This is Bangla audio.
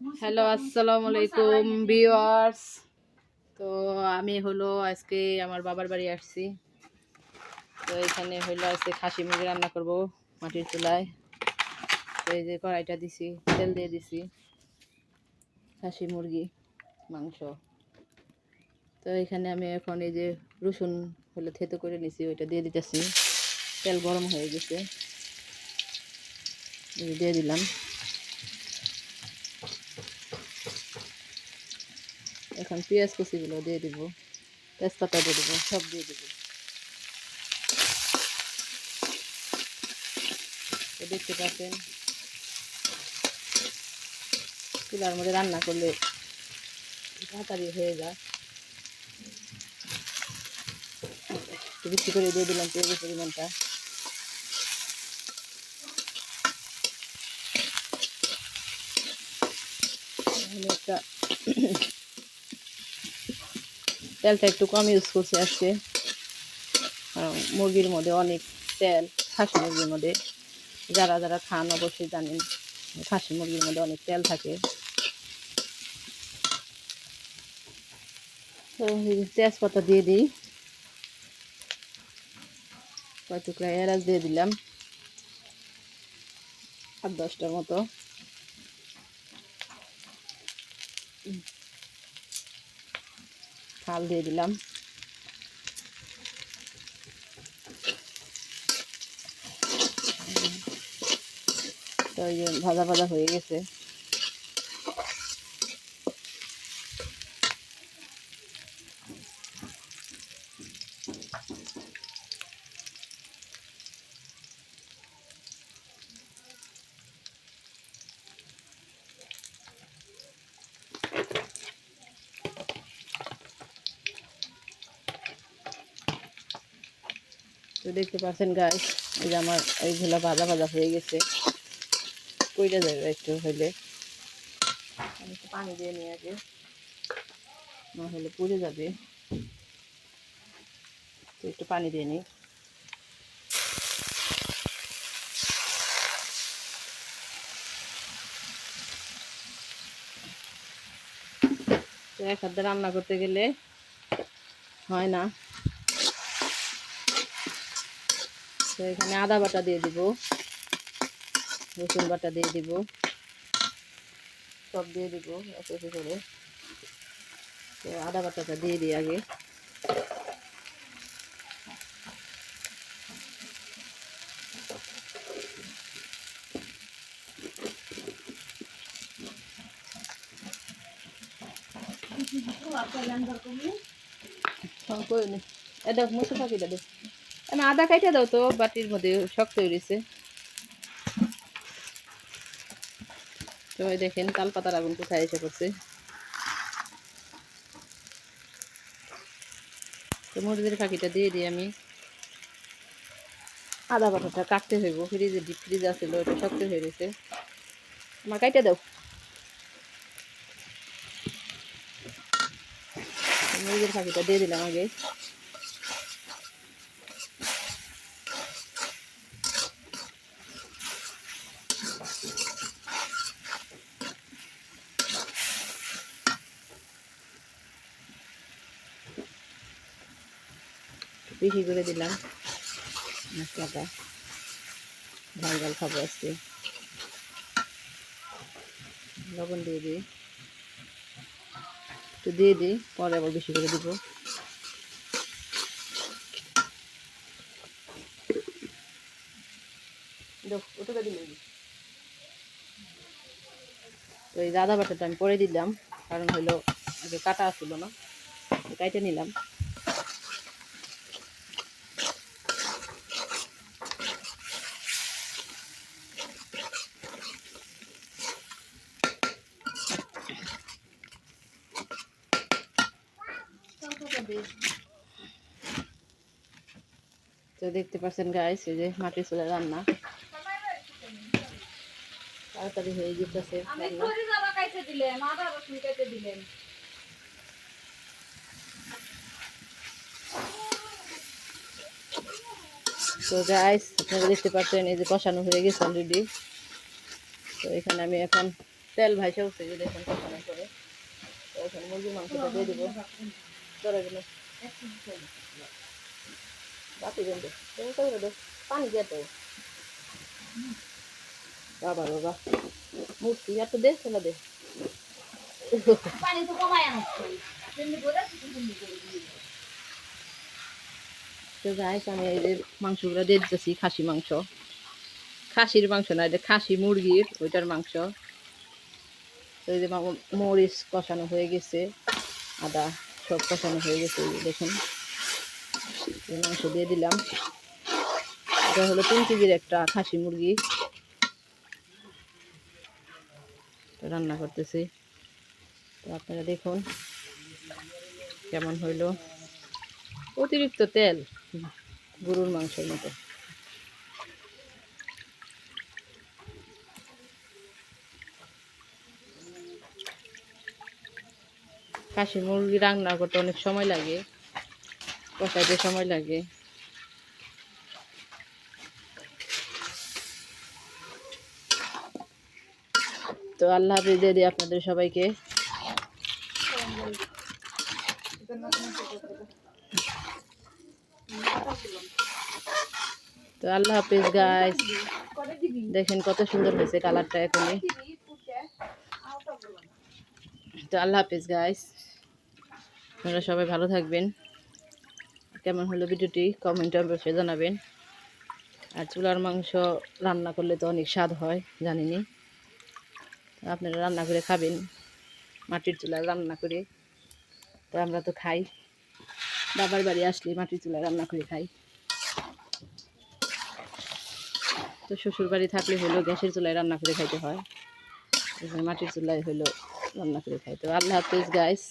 হ্যালো, আসসালামু আলাইকুম ভিউয়ার্স। তো আমি হলো আজকে আমার বাবার বাড়ি আসছি। তো এখানে হলো আজকে খাসি মুরগি রান্না করব মাটির চুলায়। তো এই যে কড়াইটা দিছি, তেল দিয়ে দিছি, খাসি মুরগি মাংস। তো এখানে আমি এখন এই যে রসুন হলো থেতো করে নিছি, ওইটা দিয়ে দিতেছি। তেল গরম হয়ে গেছে, দিয়ে দিলাম। এখন পেঁয়াজ কুচিগুলো দিয়ে দিব, তেজপাতা দিয়ে দিব, সব দিয়ে দিব। তো দেখতে পাচ্ছেন চুলার মধ্যে রান্না করলে তাড়াতাড়ি হয়ে যায়। একটু বেশি করে দিয়ে দিলাম পেঁয়াজের পরিমাণটা। আমি একটা তেলটা একটু কম ইউজ করছি আজকে, কারণ মুরগির মধ্যে অনেক তেল। খাসি মুরগির মধ্যে যারা যারা খান অবশ্যই জানেন খাসি মুরগির মধ্যে অনেক তেল থাকে। তো তেজপাতা দিয়ে দিই, কয় টুকরা এলাচ দিয়ে দিলাম, 8-10টার মতো। হাল দিয়ে দিলাম। তো এই যে ভাজা ভাজা হয়ে গেছে। তো দেখতে পাচ্ছেন গাইস, এই যে আমার এইগুলো ভাজা ভাজা হয়ে গেছে। কইটা যাবে একটু হইলে, আমি একটু পানি দিয়ে নিয়ে আগে, না হলে পুড়ে যাবে। তো একটু পানি দিয়ে নিই। তো এক হাতে রান্না করতে গেলে হয় না। তো এখানে আদা বাটা দিয়ে দিব, রসুন বাটা দিয়ে দিব, সব দিয়ে দিব একে একে করে। তো আদা বাটাটা দিয়ে দিই আগে। এটা মশলা পাখিটা দে, আমি আদা কাইটা দাও তো, বাটির মধ্যে শক্ত হয়ে গেছে। তো দেখেন তাল পাতার আগুন কোথায় এসে পড়ছে। তো মরিচের ফাঁকিটা দিয়ে দিই আমি। আদা বাটাটা কাটতে হইব, ফ্রিজে ডিপ ফ্রিজ আছিল, ওটা শক্ত হয়ে গেছে। আমার কাইটা দাও। মরিচের ফাঁকিটা দিয়ে দিলাম আগে। বেশি করে দিলাম মশলাটা, ঝাল ঝাল খাবো আজকে। লবণ দিয়ে দিই, একটু দিয়ে দিই, পরে আবার বেশি করে দিব। ওটা দিলে তো এই আদা বাটাটা আমি পরে দিলাম, কারণ হলো আগে কাটা আসছিল না, কাইটে নিলাম। তো দেখতে পাচ্ছেন গাইস, এই যে মাটির চুলায় রান্না তাড়াতাড়ি হয়ে যেতেছে। তো গাইস আপনারা দেখতে পাচ্ছেন এই যে কষানো হয়ে গেছে অলরেডি। তো এখানে আমি এখন তেল ভাইসা উঠছে যে দেখুন কষানোর পরে। তো এখন মুরগির মাংসটা দিয়ে দেবো। ধরে গেল বাতি বেঁধে পানি দিয়ে তো বাবা বাবা মূর্তি এত দে চলে দে। তো গাইস আমি এই যে মাংসগুলো দিয়ে দিতেছি, খাসি মাংস, খাসির মাংস না, এটা খাসি মুরগির ওইটার মাংস। তো এই যে মরিচ কষানো হয়ে গেছে, আদা সব কষানো হয়ে গেছে, এই যে দেখুন এই মাংস দিয়ে দিলাম। এটা হলো 3 কেজির একটা খাসি মুরগি রান্না করতেছি। তো আপনারা দেখুন কেমন হইলো, অতিরিক্ত তেল গরুর মাংসের মতো। খাসি মুরগি রান্না করতে অনেক সময় লাগে, কষাইতে সময় লাগে। তো আল্লাহ হাফেজ দিয়ে দিই আপনাদের সবাইকে। তো আল্লাহ হাফেজ গাইস, দেখেন কত সুন্দর হয়েছে কালারটা এখনই। তো আল্লাহ হাফেজ গাইস, আপনারা সবাই ভালো থাকবেন। কেমন হলো ভিডিওটি কমেন্টে অবশ্যই জানাবেন। আর চুলার মাংস রান্না করলে তো অনেক স্বাদ হয় জানিনি, আপনারা রান্না করে খাবেন, মাটির চুলায় রান্না করে। তো আমরা তো খাই, বাবার বাড়ি আসলে মাটির চুলায় রান্না করে খাই। তো শ্বশুর বাড়ি থাকলে হলো গ্যাসের চুলায় রান্না করে খাইতে হয়, মাটির চুলায় হলো রান্না করে খাই। তো আল্লাহ হাফেজ গাইস।